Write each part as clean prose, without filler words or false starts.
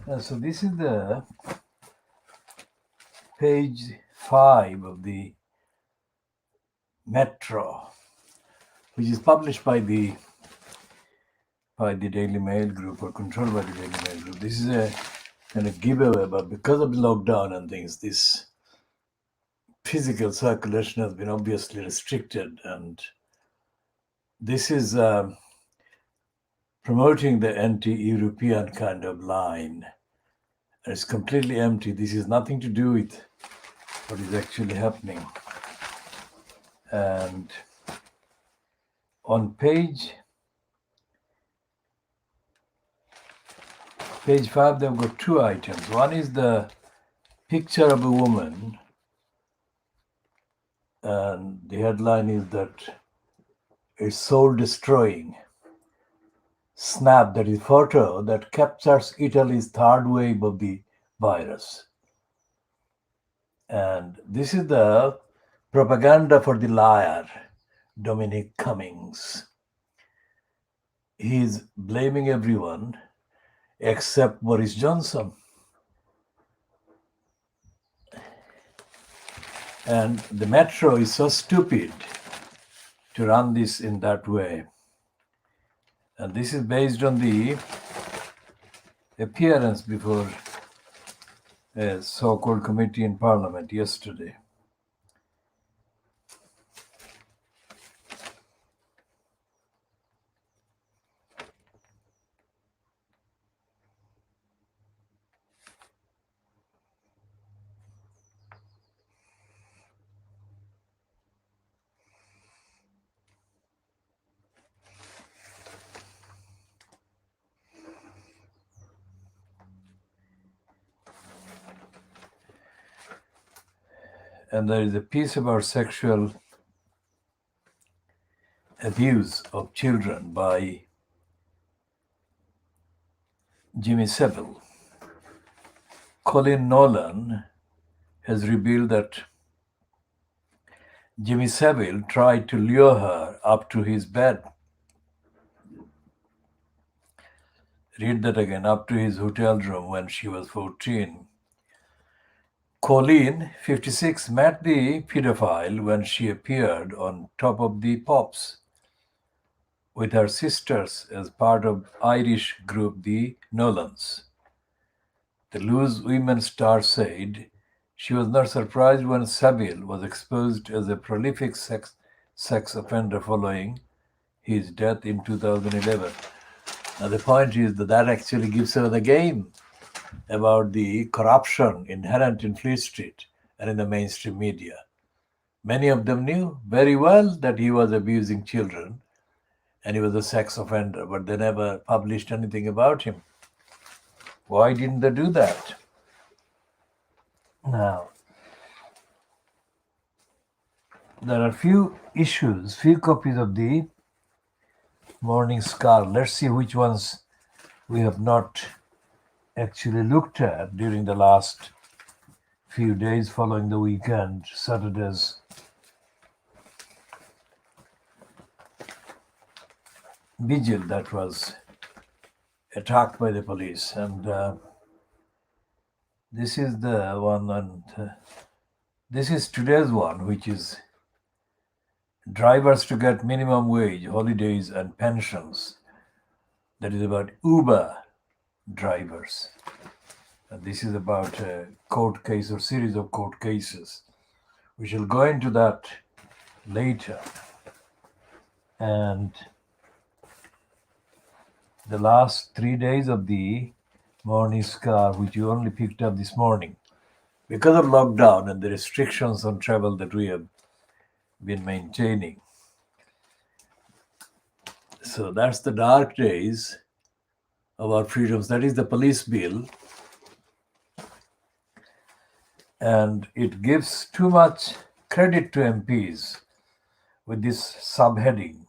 So this is the page 5 of the Metro, which is published by the Daily Mail Group or controlled by the Daily Mail Group. This is a kind of giveaway, but because of the lockdown and things, this physical circulation has been obviously restricted, and this is promoting the anti-European kind of line. And it's completely empty. This is nothing to do with what is actually happening. And on page 5, they've got two items. One is the picture of a woman, and the headline is that it's soul-destroying. Snap, that is photo that captures Italy's third wave of the virus. And this is the propaganda for the liar, Dominic Cummings. He's blaming everyone except Boris Johnson. And the Metro is so stupid to run this in that way. And this is based on the appearance before a so-called committee in Parliament yesterday. And there is a piece about sexual abuse of children by Jimmy Savile. Colin Nolan has revealed that Jimmy Savile tried to lure her up to his bed. Read that again, up to his hotel room when she was 14. Colleen, 56, met the pedophile when she appeared on Top of the Pops with her sisters as part of Irish group The Nolans. The Loose Women star said she was not surprised when Savile was exposed as a prolific sex offender following his death in 2011. Now the point is that actually gives her the game about the corruption inherent in Fleet Street and in the mainstream media. Many of them knew very well that he was abusing children and he was a sex offender, but they never published anything about him. Why didn't they do that? Now, there are few copies of the Morning Star. Let's see which ones we have not actually looked at during the last few days following the weekend, Saturday's vigil that was attacked by the police. And this is the one, and this is today's one, which is drivers to get minimum wage, holidays and pensions. That is about Uber drivers. And this is about a court case or series of court cases. We shall go into that later. And the last 3 days of the Morning Star, which you only picked up this morning, because of lockdown and the restrictions on travel that we have been maintaining. So that's the dark days of our freedoms. That is the police bill. And it gives too much credit to MPs with this subheading.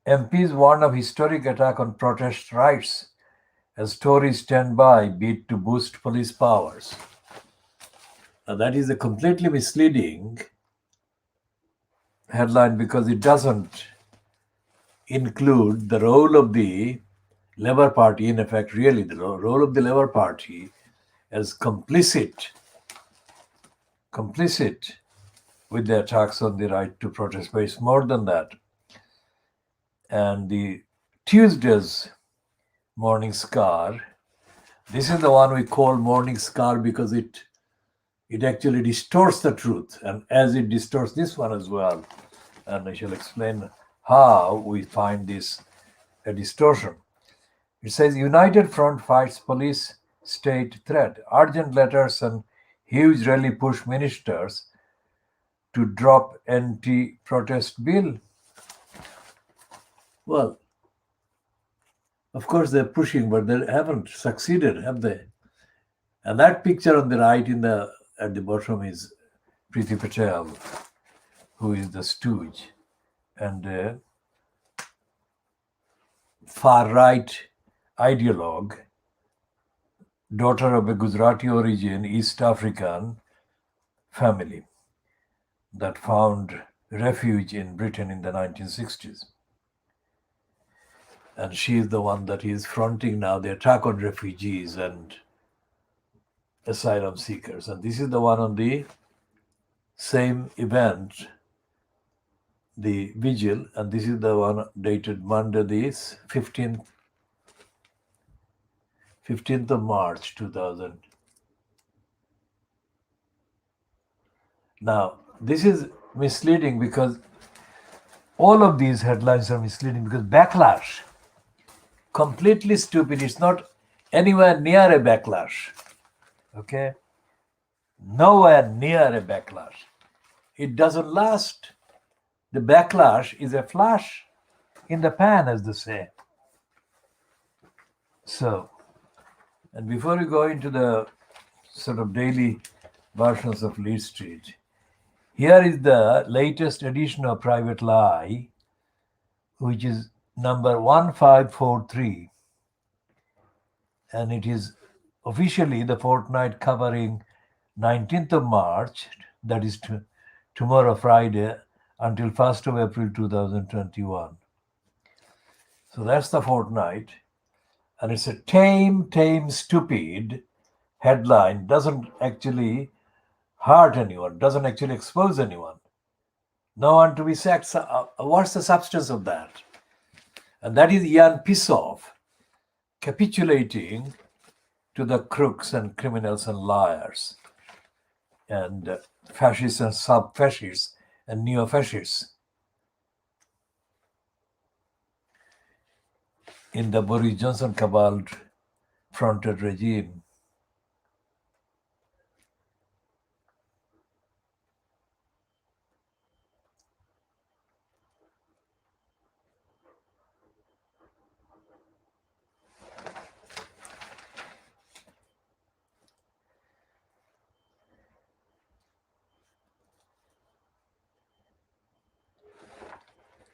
MPs warn of historic attack on protest rights as Tories stand by bid to boost police powers. Now that is a completely misleading headline because it doesn't include the role of the Labour Party, in effect, really the role of the Labour Party as complicit with the attacks on the right to protest, but it's more than that. And the Tuesday's Morning Scar, this is the one we call Morning Scar because it actually distorts the truth, and as it distorts this one as well. And I shall explain how we find this a distortion. It says United Front fights police state threat. Urgent letters and huge rally push ministers to drop anti-protest bill. Well, of course they're pushing, but they haven't succeeded, have they? And that picture on the right at the bottom is Priti Patel, who is the stooge and far-right ideologue, daughter of a Gujarati origin, East African family that found refuge in Britain in the 1960s. And she is the one that is fronting now the attack on refugees and asylum seekers. And this is the one on the same event, the vigil, and this is the one dated Monday, the 15th of March 2000. Now, this is misleading because all of these headlines are misleading because backlash, completely stupid. It's not anywhere near a backlash. Okay? Nowhere near a backlash. It doesn't last. The backlash is a flash in the pan, as they say. So, and before we go into the sort of daily versions of Lead Street, here is the latest edition of Private Lie, which is number 1543. And it is officially the fortnight covering 19th of March, that is tomorrow, Friday, until 1st of April 2021. So that's the fortnight. And it's a tame, stupid headline, doesn't actually hurt anyone, doesn't actually expose anyone. No one to be sacked. What's the substance of that? And that is Jan Pisov capitulating to the crooks and criminals and liars and fascists and sub-fascists and neo-fascists in the Boris Johnson cabal-fronted regime.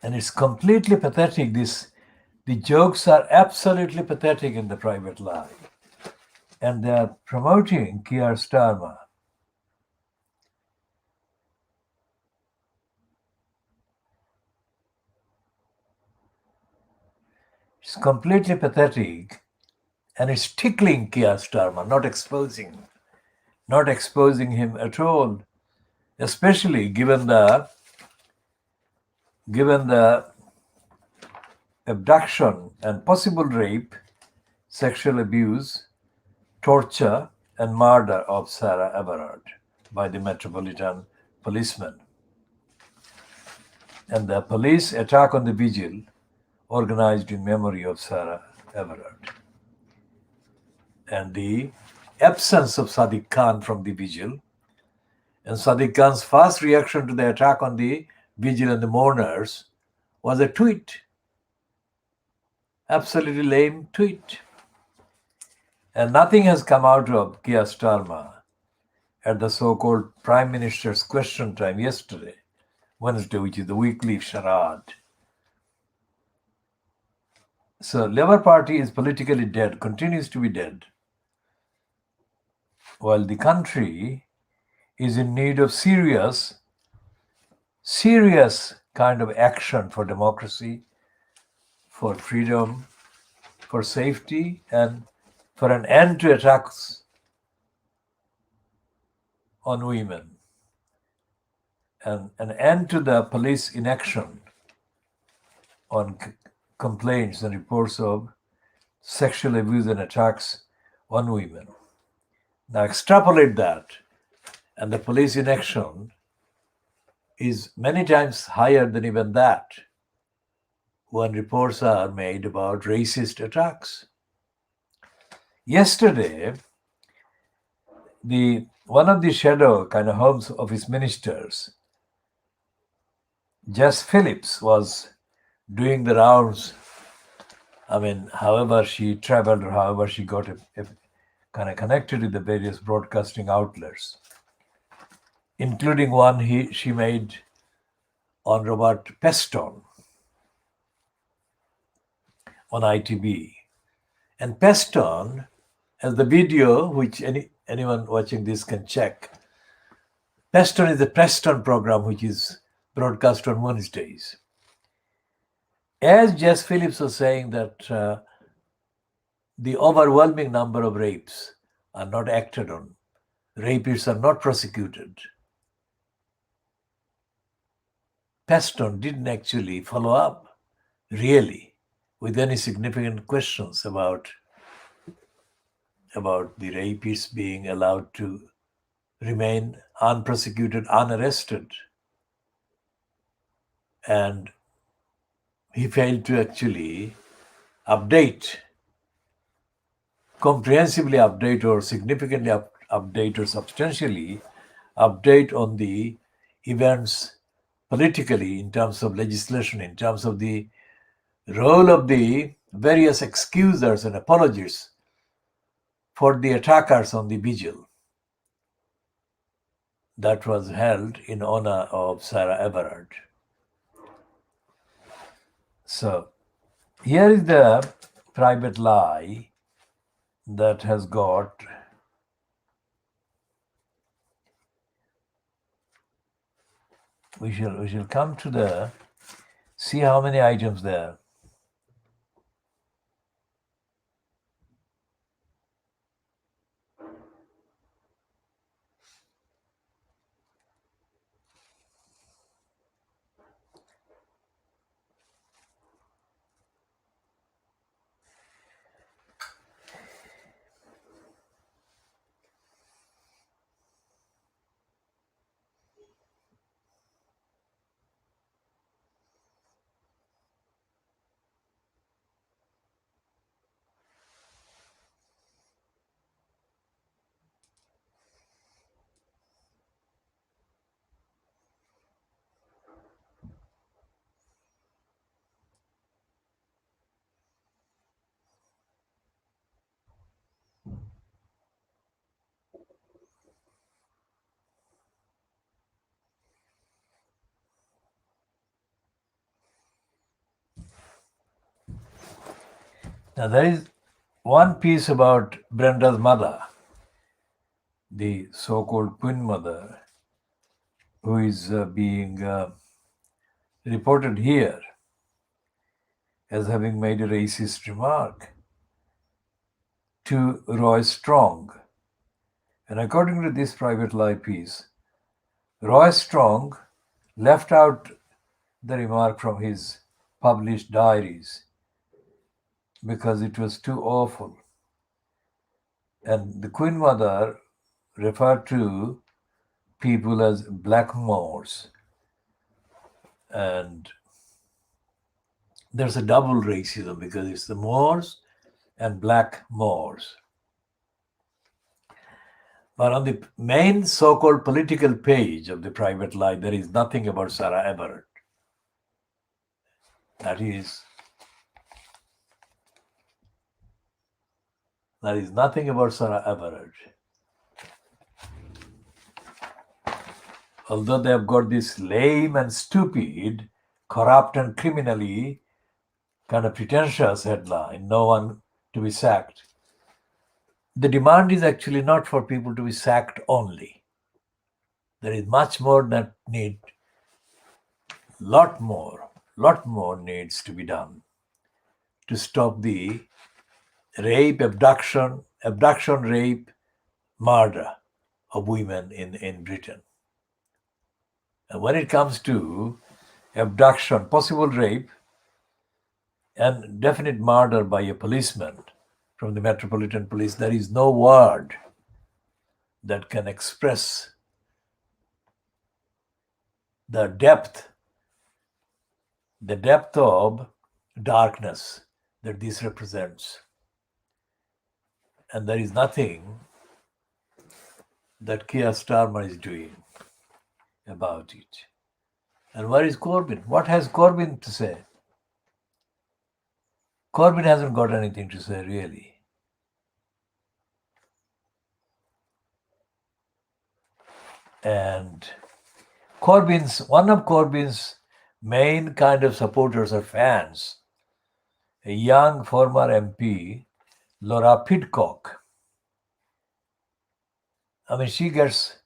And it's completely pathetic. The jokes are absolutely pathetic in the Private Lie. And they are promoting Keir Starmer. It's completely pathetic. And it's tickling Keir Starmer, not exposing him at all, especially given the abduction and possible rape, sexual abuse, torture, and murder of Sarah Everard by the Metropolitan Policeman. And the police attack on the vigil organized in memory of Sarah Everard. And the absence of Sadiq Khan from the vigil, and Sadiq Khan's first reaction to the attack on the vigil and the mourners was a tweet. Absolutely lame tweet. And nothing has come out of Keir Starmer at the so-called Prime Minister's question time yesterday, Wednesday, which is the weekly charade. So Labour Party is politically dead, continues to be dead, while the country is in need of serious kind of action for democracy, for freedom, for safety and for an end to attacks on women and an end to the police inaction on complaints and reports of sexual abuse and attacks on women. Now extrapolate that, and the police inaction is many times higher than even that when reports are made about racist attacks. Yesterday, one of the shadow kind of Home Office ministers, Jess Phillips, was doing the rounds. I mean, however she traveled or however she got kind of connected with the various broadcasting outlets, including one she made on Robert Peston on ITV. And Peston, as the video, which anyone watching this can check, Peston is the Preston program, which is broadcast on Wednesdays. As Jess Phillips was saying that the overwhelming number of rapes are not acted on, rapists are not prosecuted, Peston didn't actually follow up really with any significant questions about the rapists being allowed to remain unprosecuted, unarrested. And he failed to actually comprehensively update or significantly update or substantially update on the events politically in terms of legislation, in terms of the role of the various excusers and apologists for the attackers on the vigil that was held in honor of Sarah Everard. So here is the private lie that has got we shall come to see how many items there. Now there is one piece about Brenda's mother, the so-called Queen Mother, who is being reported here as having made a racist remark to Roy Strong. And according to this private lie piece, Roy Strong left out the remark from his published diaries because it was too awful. And the Queen Mother referred to people as black Moors. And there's a double racism because it's the Moors and black Moors. But on the main so-called political page of the private lie, there is nothing about Sarah Everard. There is nothing about Sarah Everard. Although they have got this lame and stupid, corrupt and criminally kind of pretentious headline, no one to be sacked. The demand is actually not for people to be sacked only. There is much more that lot more needs to be done to stop the rape, abduction, rape, murder of women in Britain. And when it comes to abduction, possible rape, and definite murder by a policeman from the Metropolitan Police, there is no word that can express the depth of darkness that this represents. And there is nothing that Keir Starmer is doing about it. And where is Corbyn? What has Corbyn to say? Corbyn hasn't got anything to say, really. And one of Corbyn's main kind of supporters or fans, a young former MP, Laura Pidcock. I mean, she gets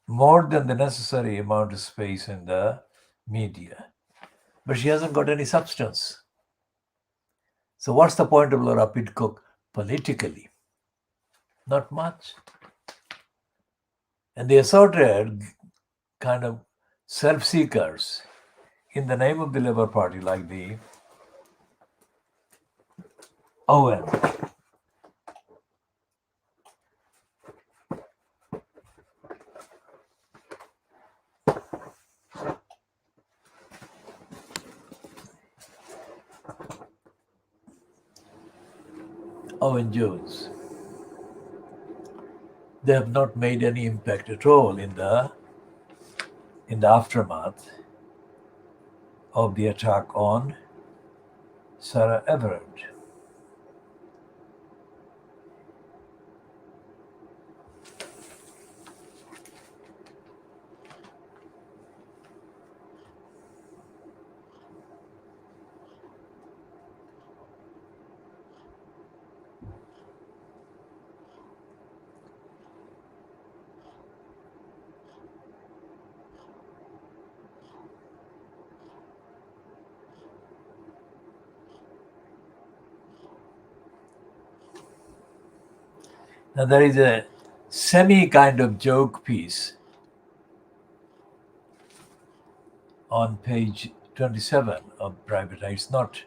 more than the necessary amount of space in the media, but she hasn't got any substance. So what's the point of Laura Pidcock politically? Not much. And the assorted kind of self-seekers in the name of the Labour Party, like the Owen, Owen Jones, they have not made any impact at all in the aftermath of the attack on Sarah Everard. Now there is a semi kind of joke piece on page 27 of Private Eye. It's not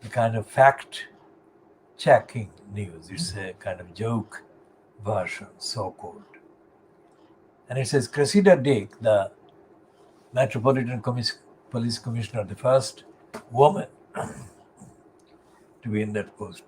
the kind of fact-checking news. It's a kind of joke version, so-called. And it says, Cressida Dick, the Metropolitan Police Commissioner, the first woman to be in that post,